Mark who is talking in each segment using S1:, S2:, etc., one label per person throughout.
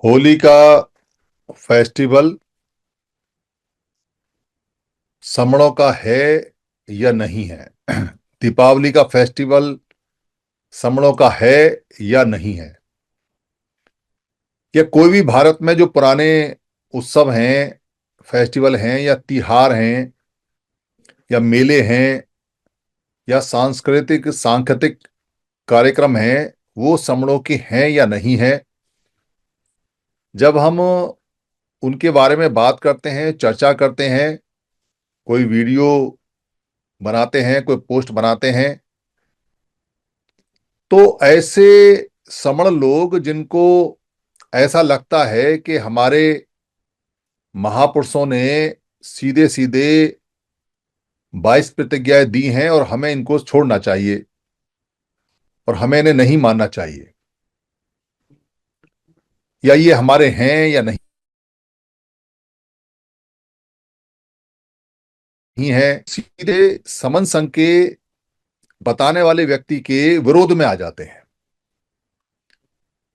S1: होली का फेस्टिवल समणों का है या नहीं है। दीपावली का फेस्टिवल समणों का है या नहीं है। या कोई भी भारत में जो पुराने उत्सव हैं, फेस्टिवल हैं या त्योहार हैं या मेले हैं या सांस्कृतिक सांकेतिक कार्यक्रम हैं, वो समणों के हैं या नहीं है। जब हम उनके बारे में बात करते हैं, चर्चा करते हैं, कोई वीडियो बनाते हैं, कोई पोस्ट बनाते हैं, तो ऐसे समण लोग जिनको ऐसा लगता है कि हमारे महापुरुषों ने सीधे सीधे 22 प्रतिज्ञाएं दी हैं और हमें इनको छोड़ना चाहिए और हमें इन्हें नहीं मानना चाहिए, या ये हमारे हैं या नहीं है, सीधे समन संघ के बताने वाले व्यक्ति के विरोध में आ जाते हैं।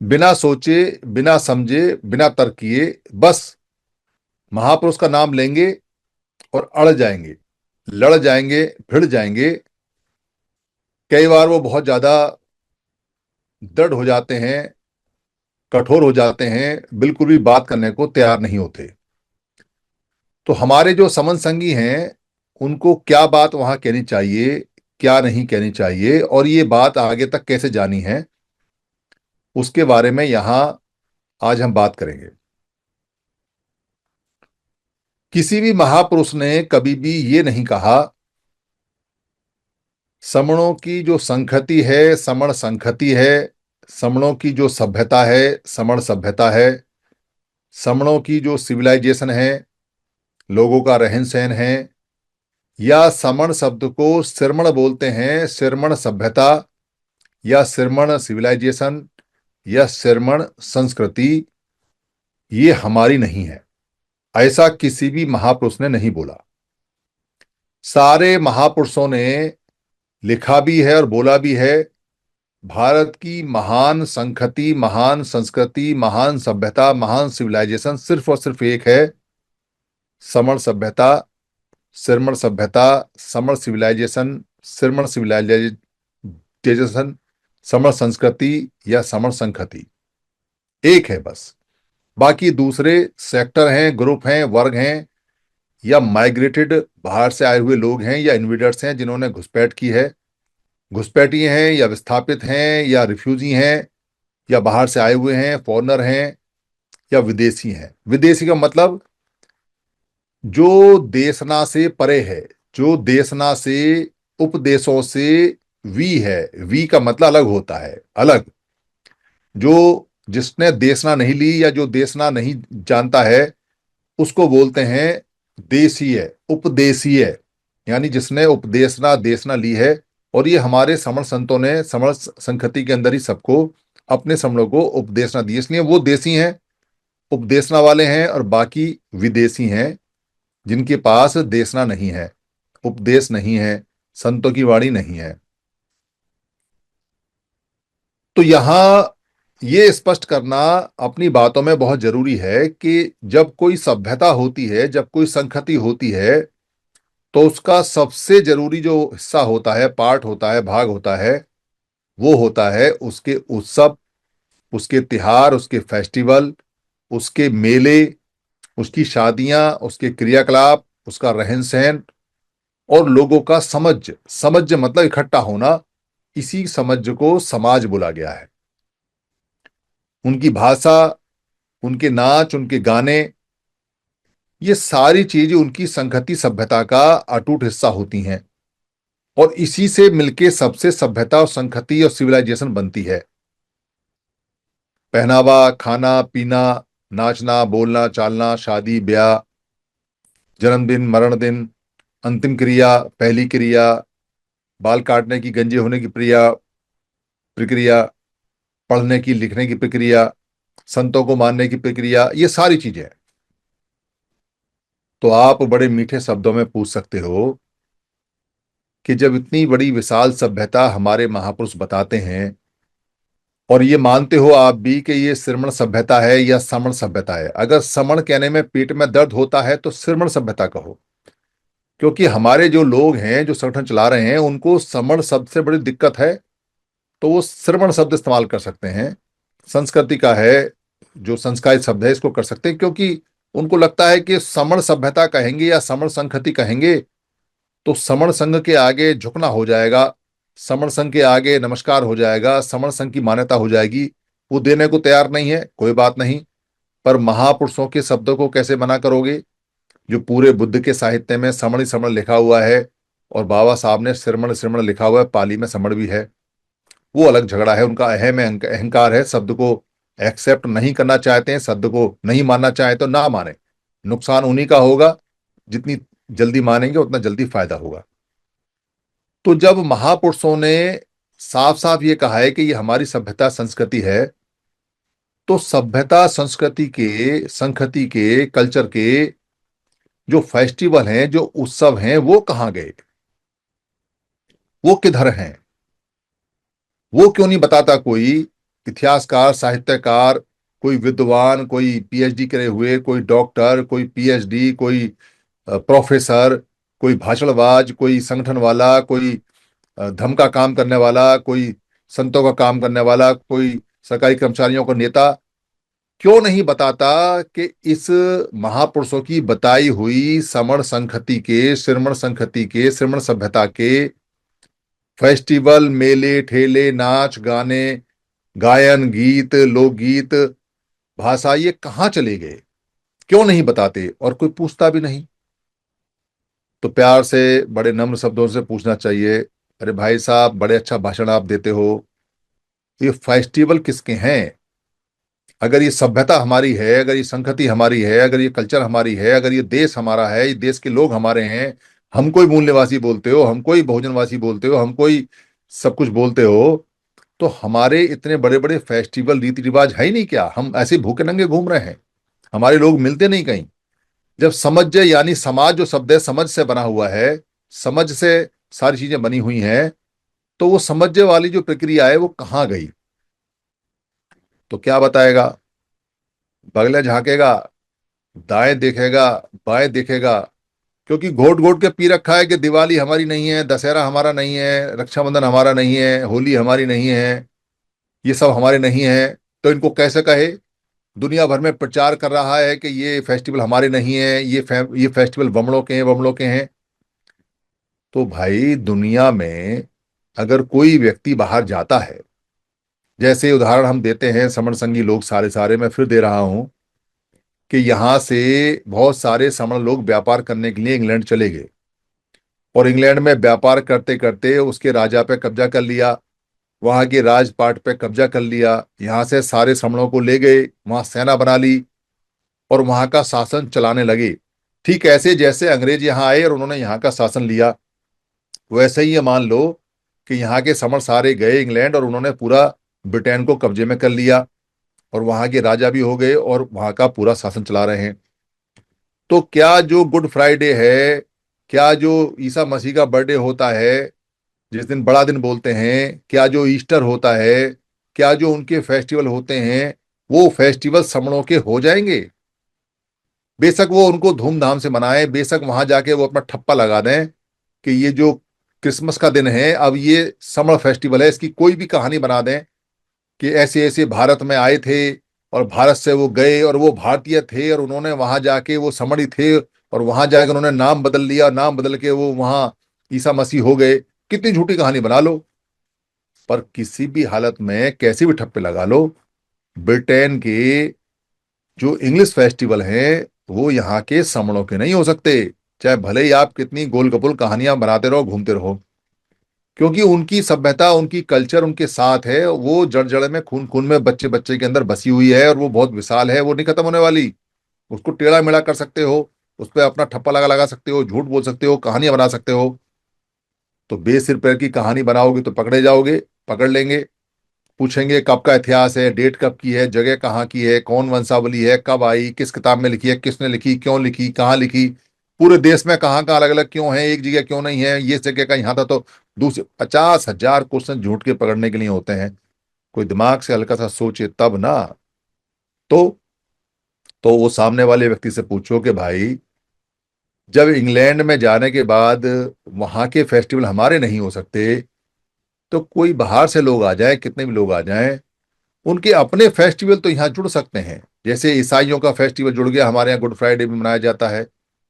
S1: बिना सोचे, बिना समझे, बिना तर्क किए बस महापुरुष का नाम लेंगे और अड़ जाएंगे, लड़ जाएंगे, भिड़ जाएंगे। कई बार वो बहुत ज्यादा दृढ़ हो जाते हैं, कठोर हो जाते हैं, बिल्कुल भी बात करने को तैयार नहीं होते। तो हमारे जो समन संगी हैं, उनको क्या बात वहां कहनी चाहिए, क्या नहीं कहनी चाहिए, और ये बात आगे तक कैसे जानी है, उसके बारे में यहां आज हम बात करेंगे। किसी भी महापुरुष ने कभी भी ये नहीं कहा समणों की जो संखति है समण संखति है, समणों की जो सभ्यता है समण सभ्यता है, समणों की जो सिविलाइजेशन है, लोगों का रहन सहन है, या समण शब्द को सिरमण बोलते हैं, सिरमण सभ्यता या सिरमण सिविलाइजेशन या सिरमण संस्कृति, ये हमारी नहीं है। ऐसा किसी भी महापुरुष ने नहीं बोला। सारे महापुरुषों ने लिखा भी है और बोला भी है, भारत की महान संस्कृति, महान संस्कृति, महान सभ्यता, महान सिविलाइजेशन सिर्फ और सिर्फ एक है, समण सभ्यता, सिरमण सभ्यता, समण सिविलाइजेशन, सिरमण सिविलाइजेशन, समण संस्कृति या समण संस्कृति, एक है बस। बाकी दूसरे सेक्टर हैं, ग्रुप हैं, वर्ग हैं, या माइग्रेटेड बाहर से आए हुए लोग हैं, या इन्वेडर्स हैं जिन्होंने घुसपैठ की है, घुसपैठी हैं या विस्थापित हैं या रिफ्यूजी हैं या बाहर से आए हुए हैं, फॉरनर हैं या विदेशी हैं। विदेशी का मतलब जो देशना से परे है, जो देशना से उपदेशों से वी है। वी का मतलब अलग होता है, अलग। जो जिसने देशना नहीं ली या जो देशना नहीं जानता है, उसको बोलते हैं देशीय, उपदेशीय, यानी जिसने उपदेशना देशना ली है। और ये हमारे समण संतों ने समण संखति के अंदर ही सबको, अपने समणों को उपदेशना दी, इसलिए वो देशी हैं, उपदेशना वाले हैं, और बाकी विदेशी हैं जिनके पास देशना नहीं है, उपदेश नहीं है, संतों की वाणी नहीं है। तो यहां ये स्पष्ट करना अपनी बातों में बहुत जरूरी है कि जब कोई सभ्यता होती है, जब कोई संस्कृति होती है, तो उसका सबसे जरूरी जो हिस्सा होता है, पार्ट होता है, भाग होता है, वो होता है उसके उत्सव, उसके त्योहार, उसके फेस्टिवल, उसके मेले, उसकी शादियां, उसके क्रियाकलाप, उसका रहन सहन और लोगों का समझ। समझ मतलब इकट्ठा होना, इसी समझ को समाज बोला गया है। उनकी भाषा, उनके नाच, उनके गाने, ये सारी चीजें उनकी संहति सभ्यता का अटूट हिस्सा होती हैं, और इसी से मिलके सबसे सभ्यता और संहति और सिविलाइजेशन बनती है। पहनावा, खाना पीना, नाचना, बोलना, चालना, शादी ब्याह, जन्मदिन, मरण दिन, अंतिम क्रिया, पहली क्रिया, बाल काटने की, गंजे होने की प्रक्रिया, पढ़ने की, लिखने की प्रक्रिया, संतों को मानने की प्रक्रिया, ये सारी चीजें। तो आप बड़े मीठे शब्दों में पूछ सकते हो कि जब इतनी बड़ी विशाल सभ्यता हमारे महापुरुष बताते हैं और ये मानते हो आप भी कि ये श्रमण सभ्यता है या समण सभ्यता है? अगर समण कहने में पेट में दर्द होता है तो श्रमण सभ्यता कहो, क्योंकि हमारे जो लोग हैं जो संगठन चला रहे हैं उनको समण शब्द से बड़ी दिक्कत है, तो वो श्रमण शब्द इस्तेमाल कर सकते हैं। संस्कृति का है, जो संस्कारित शब्द है, इसको कर सकते हैं, क्योंकि उनको लगता है कि समण सभ्यता कहेंगे या समण संस्कृति कहेंगे तो समण संघ के आगे झुकना हो जाएगा, समण संघ के आगे नमस्कार हो जाएगा, समण संघ की मान्यता हो जाएगी। वो देने को तैयार नहीं है, कोई बात नहीं। पर महापुरुषों के शब्दों को कैसे मना करोगे? जो पूरे बुद्ध के साहित्य में समण ही समण लिखा हुआ है, और बाबा साहब ने श्रमण श्रमण लिखा हुआ है, पाली में समण भी है। वो अलग झगड़ा है, उनका अहम है, अहंकार है, शब्द को एक्सेप्ट नहीं करना चाहते हैं, शब्द को नहीं मानना चाहे तो ना माने। नुकसान उन्हीं का होगा, जितनी जल्दी मानेंगे उतना जल्दी फायदा होगा। तो जब महापुरुषों ने साफ साफ ये कहा है कि ये हमारी सभ्यता संस्कृति है, तो सभ्यता संस्कृति के संस्कृति के कल्चर के जो फेस्टिवल हैं, जो उत्सव हैं, वो कहाँ गए? वो किधर हैं? वो क्यों नहीं बताता कोई इतिहासकार, साहित्यकार, कोई विद्वान, कोई पीएचडी करे हुए, कोई डॉक्टर, कोई पीएचडी, कोई प्रोफेसर, कोई भाषणबाज, कोई संगठन वाला, कोई धर्म का काम करने वाला, कोई संतों का काम करने वाला, कोई सरकारी कर्मचारियों का नेता क्यों नहीं बताता कि इस महापुरुषों की बताई हुई समण संस्कृति के, श्रमण संस्कृति के, श्रमण सभ्यता के फेस्टिवल, मेले, ठेले, नाच गाने, गायन, गीत, लोकगीत, भाषा, ये कहाँ चले गए? क्यों नहीं बताते? और कोई पूछता भी नहीं। तो प्यार से, बड़े नम्र शब्दों से पूछना चाहिए, अरे भाई साहब, बड़े अच्छा भाषण आप देते हो, ये फेस्टिवल किसके हैं? अगर ये सभ्यता हमारी है, अगर ये संस्कृति हमारी है, अगर ये कल्चर हमारी है, अगर ये देश हमारा है, ये देश के लोग हमारे हैं, हमको ही मूल्यवासी बोलते हो, हमको ही बहुजनवासी बोलते हो, हमको ही सब कुछ बोलते हो, तो हमारे इतने बड़े बड़े फेस्टिवल, रीति रिवाज है ही नहीं क्या? हम ऐसे भूखे नंगे घूम रहे हैं? हमारे लोग मिलते नहीं कहीं? जब समझ, यानी समाज जो शब्द है समझ से बना हुआ है, समझ से सारी चीजें बनी हुई हैं, तो वो समझ वाली जो प्रक्रिया है वो कहाँ गई? तो क्या बताएगा? बगले झांकेगा, दाएं देखेगा, बाएं देखेगा, क्योंकि घोट घोट के पी रखा है कि दिवाली हमारी नहीं है, दशहरा हमारा नहीं है, रक्षाबंधन हमारा नहीं है, होली हमारी नहीं है, ये सब हमारे नहीं है। तो इनको कैसे कहे? दुनिया भर में प्रचार कर रहा है कि ये फेस्टिवल हमारे नहीं है, ये फेस्टिवल बमड़ों के हैं, बमड़ों के हैं। तो भाई, दुनिया में अगर कोई व्यक्ति बाहर जाता है, जैसे उदाहरण हम देते हैं, समण संगी लोग सारे सारे, मैं फिर दे रहा हूं कि यहां से बहुत सारे समण लोग व्यापार करने के लिए इंग्लैंड चले गए, और इंग्लैंड में व्यापार करते करते उसके राजा पे कब्जा कर लिया, वहां के राजपाट पे कब्जा कर लिया, यहाँ से सारे समणों को ले गए, वहां सेना बना ली और वहां का शासन चलाने लगे। ठीक ऐसे जैसे अंग्रेज यहाँ आए और उन्होंने यहाँ का शासन लिया, वैसे ही ये मान लो कि यहाँ के समण सारे गए इंग्लैंड और उन्होंने पूरा ब्रिटेन को कब्जे में कर लिया, और वहां के राजा भी हो गए और वहां का पूरा शासन चला रहे हैं। तो क्या जो गुड फ्राइडे है, क्या जो ईसा मसीह का बर्थडे होता है, जिस दिन बड़ा दिन बोलते हैं, क्या जो ईस्टर होता है, क्या जो उनके फेस्टिवल होते हैं, वो फेस्टिवल समणों के हो जाएंगे? बेशक वो उनको धूमधाम से मनाएं, बेशक वहां जाके वो अपना ठप्पा लगा दें कि ये जो क्रिसमस का दिन है, अब ये समण फेस्टिवल है, इसकी कोई भी कहानी बना दें कि ऐसे ऐसे भारत में आए थे और भारत से वो गए और वो भारतीय थे और उन्होंने वहां जाके, वो समणी थे और वहां जाकर उन्होंने नाम बदल लिया, नाम बदल के वो वहां ईसा मसीह हो गए। कितनी झूठी कहानी बना लो, पर किसी भी हालत में कैसे भी ठप्पे लगा लो, ब्रिटेन के जो इंग्लिश फेस्टिवल हैं वो यहाँ के समणों के नहीं हो सकते, चाहे भले ही आप कितनी गोल गपोल कहानियां बनाते रहो, घूमते रहो। क्योंकि उनकी सभ्यता, उनकी कल्चर उनके साथ है, वो जड़ जड़ में, खून खून में, बच्चे बच्चे के अंदर बसी हुई है, और वो बहुत विशाल है, वो नहीं खत्म होने वाली। उसको टेढ़ा मेढ़ा कर सकते हो, उस पर अपना ठप्पा लगा लगा सकते हो, झूठ बोल सकते हो, कहानियां बना सकते हो। तो बेसिर पैर की कहानी बनाओगे तो पकड़े जाओगे, पकड़ लेंगे, पूछेंगे कब का इतिहास है, डेट कब की है, जगह कहाँ की है, कौन वंशावली है, कब आई, किस किताब में लिखी है, किसने लिखी, क्यों लिखी, कहाँ लिखी, पूरे देश में कहाँ कहाँ अलग अलग क्यों है, एक जगह क्यों नहीं है, ये जगह का यहाँ था तो दूसरे 50,000 क्वेश्चन झूठ के पकड़ने के लिए होते हैं। कोई दिमाग से हल्का सा सोचे तब ना। तो तो वो सामने वाले व्यक्ति से पूछो कि भाई, जब इंग्लैंड में जाने के बाद वहां के फेस्टिवल हमारे नहीं हो सकते, तो कोई बाहर से लोग आ जाए, कितने भी लोग आ जाएं, उनके अपने फेस्टिवल तो यहाँ जुड़ सकते हैं। जैसे ईसाइयों का फेस्टिवल जुड़ गया, हमारे यहाँ गुड फ्राइडे भी मनाया जाता है,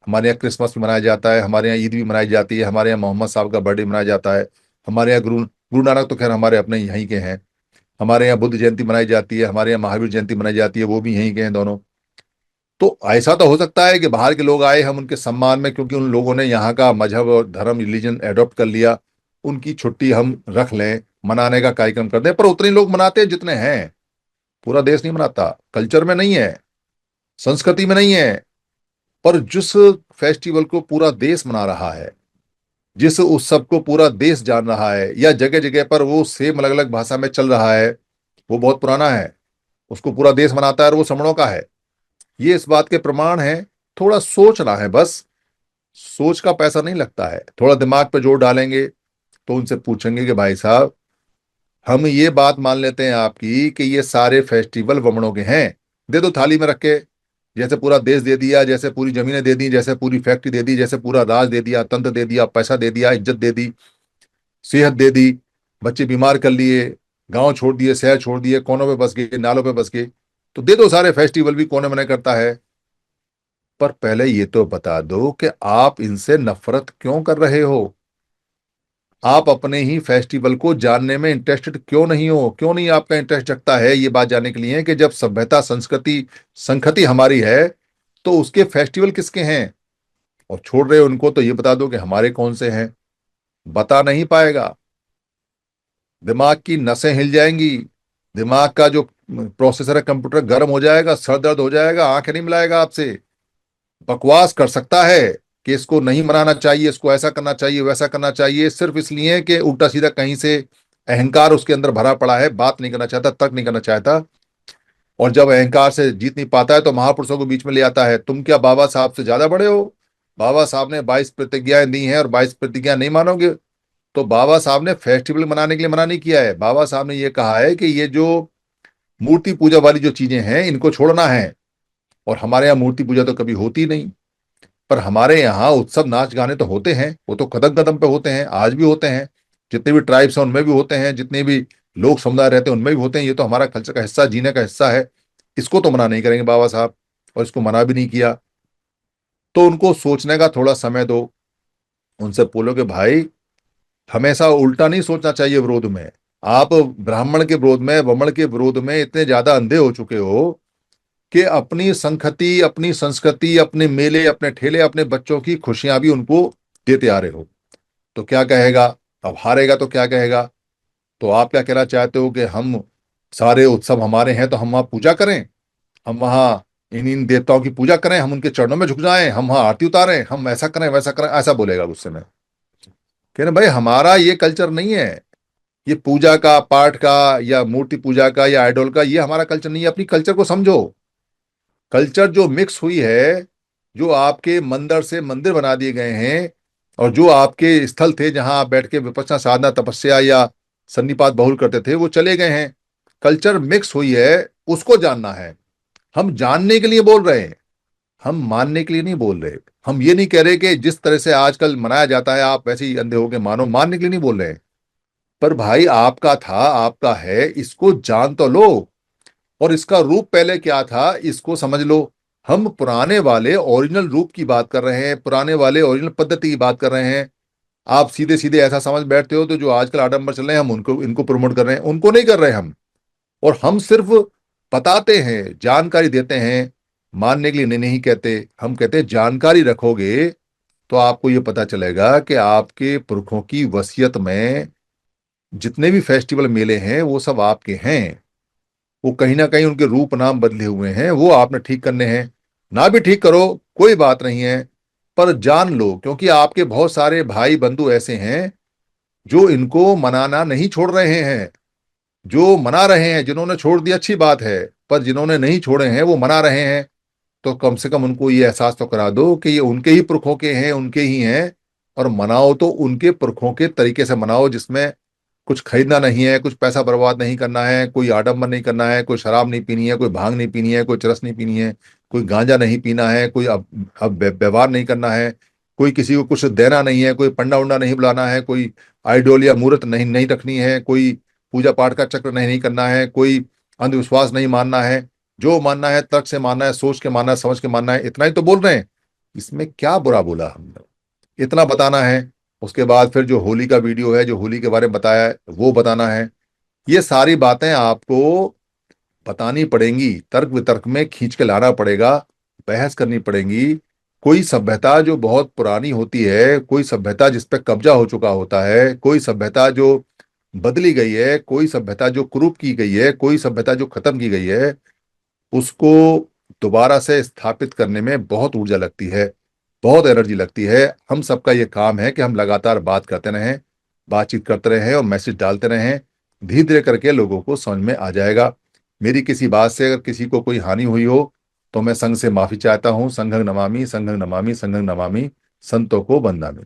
S1: हमारे यहाँ क्रिसमस भी मनाया जाता है, हमारे यहाँ ईद भी मनाई जाती है, हमारे यहाँ मोहम्मद साहब का बर्थडे मनाया जाता है, हमारे यहाँ गुरु गुरु नानक तो खैर हमारे अपने यहीं के हैं, हमारे यहाँ बुद्ध जयंती मनाई जाती है, हमारे यहाँ महावीर जयंती मनाई जाती है, वो भी यहीं के हैं दोनों। तो ऐसा तो हो सकता है कि बाहर के लोग आए, हम उनके सम्मान में, क्योंकि उन लोगों ने यहाँ का मजहब और धर्म रिलीजन एडॉप्ट कर लिया, उनकी छुट्टी हम रख लें, मनाने का कार्यक्रम कर दें। पर उतने लोग मनाते हैं जितने हैं, पूरा देश नहीं मनाता, कल्चर में नहीं है, संस्कृति में नहीं है। पर जिस फेस्टिवल को पूरा देश मना रहा है, जिस उत्सव को पूरा देश जान रहा है, या जगह जगह पर वो सेम अलग अलग भाषा में चल रहा है, वो बहुत पुराना है, उसको पूरा देश मनाता है और वो समणों का है, ये इस बात के प्रमाण है। थोड़ा सोचना है बस, सोच का पैसा नहीं लगता है, थोड़ा दिमाग पे जोर डालेंगे तो उनसे पूछेंगे कि भाई साहब, हम ये बात मान लेते हैं आपकी कि ये सारे फेस्टिवल वमनों के हैं, दे दो थाली में रख के। जैसे पूरा देश दे दिया, जैसे पूरी जमीनें दे दी, जैसे पूरी फैक्ट्री दे दी, जैसे पूरा राज दे दिया, तंत्र दे दिया, पैसा दे दिया, इज्जत दे दी, सेहत दे दी, बच्चे बीमार कर लिए, गांव छोड़ दिए, शहर छोड़ दिए, कोनों पे बस गए, नालों पे बस गए, तो दे दो सारे फेस्टिवल भी, कौन मना करता है। पर पहले ये तो बता दो कि आप इनसे नफरत क्यों कर रहे हो, आप अपने ही फेस्टिवल को जानने में इंटरेस्टेड क्यों नहीं हो, क्यों नहीं आपका इंटरेस्ट जगता है ये बात जानने के लिए कि जब सभ्यता संस्कृति संखति हमारी है, तो उसके फेस्टिवल किसके हैं। और छोड़ रहे हो उनको, तो ये बता दो कि हमारे कौन से हैं। बता नहीं पाएगा, दिमाग की नसें हिल जाएंगी, दिमाग का जो प्रोसेसर है कंप्यूटर गर्म हो जाएगा, सर दर्द हो जाएगा, आंखें नहीं मिलाएगा आपसे। बकवास कर सकता है कि इसको नहीं मनाना चाहिए, इसको ऐसा करना चाहिए, वैसा करना चाहिए, सिर्फ इसलिए कि उल्टा सीधा कहीं से अहंकार उसके अंदर भरा पड़ा है, बात नहीं करना चाहता, तर्क नहीं करना चाहता। और जब अहंकार से जीत नहीं पाता है तो महापुरुषों को बीच में ले आता है। तुम क्या बाबा साहब से ज्यादा बड़े हो? बाबा साहब ने 22 प्रतिज्ञाएं दी हैं और 22 प्रतिज्ञा नहीं मानोगे? तो बाबा साहब ने फेस्टिवल मनाने के लिए मना नहीं किया है, बाबा साहब ने यह कहा है कि ये जो मूर्ति पूजा वाली जो चीजें हैं इनको छोड़ना है। और हमारे यहाँ मूर्ति पूजा तो कभी होती नहीं, पर हमारे यहाँ उत्सव नाच गाने तो होते हैं, वो तो कदम कदम पे होते हैं, आज भी होते हैं। जितने भी ट्राइब्स हैं उनमें भी होते हैं, जितने भी लोग समुदाय रहते हैं उनमें भी होते हैं। ये तो हमारा कल्चर का हिस्सा, जीने का हिस्सा है। इसको तो मना नहीं करेंगे बाबा साहब, और इसको मना भी नहीं किया। तो उनको सोचने का थोड़ा समय दो, उनसे बोलो कि भाई, हमेशा उल्टा नहीं सोचना चाहिए विरोध में। आप ब्राह्मण के विरोध में, वमन के विरोध में इतने ज्यादा अंधे हो चुके हो कि अपनी संखति, अपनी संस्कृति, अपने मेले, अपने ठेले, अपने बच्चों की खुशियां भी उनको देते आ रहे हो। तो क्या कहेगा? अब हारेगा तो क्या कहेगा? तो आप क्या कहना चाहते हो कि हम सारे उत्सव हमारे हैं तो हम वहां पूजा करें, हम वहां इन इन देवताओं की पूजा करें, हम उनके चरणों में झुक जाएं, हम वहां आरती उतारें, हम ऐसा करें वैसा करें? ऐसा बोलेगा गुस्से में। कह रहे भाई, हमारा ये कल्चर नहीं है, ये पूजा का, पाठ का, या मूर्ति पूजा का, या आइडोल का, ये हमारा कल्चर नहीं है। अपनी कल्चर को समझो। कल्चर जो मिक्स हुई है, जो आपके मंदिर से मंदिर बना दिए गए हैं, और जो आपके स्थल थे जहां आप बैठ के विपश्यना साधना तपस्या या सन्निपात बहुल करते थे, वो चले गए हैं। कल्चर मिक्स हुई है, उसको जानना है। हम जानने के लिए बोल रहे हैं, हम मानने के लिए नहीं बोल रहे। हम ये नहीं कह रहे कि जिस तरह से आजकल मनाया जाता है आप वैसे ही अंधे होके मानो, मानने के लिए नहीं बोल रहे हैं। पर भाई, आपका था, आपका है, इसको जान तो लो। और इसका रूप पहले क्या था इसको समझ लो। हम पुराने वाले ओरिजिनल रूप की बात कर रहे हैं, पुराने वाले ओरिजिनल पद्धति की बात कर रहे हैं। आप सीधे सीधे ऐसा समझ बैठते हो, तो जो आजकल आडंबर चल रहे हैं हम उनको, इनको प्रमोट कर रहे हैं, उनको नहीं कर रहे हम। और हम सिर्फ बताते हैं, जानकारी देते हैं, मानने के लिए नहीं, नहीं कहते। हम कहते हैं जानकारी रखोगे तो आपको ये पता चलेगा कि आपके पुरखों की वसीयत में जितने भी फेस्टिवल मेले हैं वो सब आपके हैं। वो कहीं ना कहीं उनके रूप नाम बदले हुए हैं, वो आपने ठीक करने हैं। ना भी ठीक करो, कोई बात नहीं है, पर जान लो, क्योंकि आपके बहुत सारे भाई बंधु ऐसे हैं जो इनको मनाना नहीं छोड़ रहे हैं। जो मना रहे हैं, जिन्होंने छोड़ दिया अच्छी बात है, पर जिन्होंने नहीं छोड़े हैं वो मना रहे हैं। तो कम से कम उनको ये एहसास तो करा दो कि ये उनके ही पुरखों के हैं, उनके ही हैं। और मनाओ तो उनके पुरखों के तरीके से मनाओ, जिसमें कुछ खरीदना नहीं है, कुछ पैसा बर्बाद नहीं करना है, कोई आडंबर नहीं करना है, कोई शराब नहीं पीनी है, कोई भांग नहीं पीनी है, कोई चरस नहीं पीनी है, कोई गांजा नहीं पीना है, कोई अब व्यवहार नहीं करना है, कोई किसी को कुछ देना नहीं है, कोई पंडा उंडा नहीं बुलाना है, कोई आइडोल या मूर्त नहीं नहीं रखनी है, कोई पूजा पाठ का चक्र नहीं करना है, कोई अंधविश्वास नहीं मानना है। जो मानना है तर्क से मानना है, सोच के मानना है, समझ के मानना है। इतना ही तो बोल रहे हैं, इसमें क्या बुरा बोला हमने? इतना बताना है। उसके बाद फिर जो होली का वीडियो है, जो होली के बारे में बताया है, वो बताना है। ये सारी बातें आपको बतानी पड़ेंगी, तर्क वितर्क में खींच के लाना पड़ेगा, बहस करनी पड़ेगी। कोई सभ्यता जो बहुत पुरानी होती है, कोई सभ्यता जिस पे कब्जा हो चुका होता है, कोई सभ्यता जो बदली गई है, कोई सभ्यता जो कुरूप की गई है, कोई सभ्यता जो खत्म की गई है, उसको दोबारा से स्थापित करने में बहुत ऊर्जा लगती है, बहुत एनर्जी लगती है। हम सबका ये काम है कि हम लगातार बात करते रहें, बातचीत करते रहें और मैसेज डालते रहें। धीरे धीरे करके लोगों को समझ में आ जाएगा। मेरी किसी बात से अगर किसी को कोई हानि हुई हो तो मैं संघ से माफी चाहता हूं। संघं नमामि, संघं नमामि, संघं नमामि, संतों को वंदामि।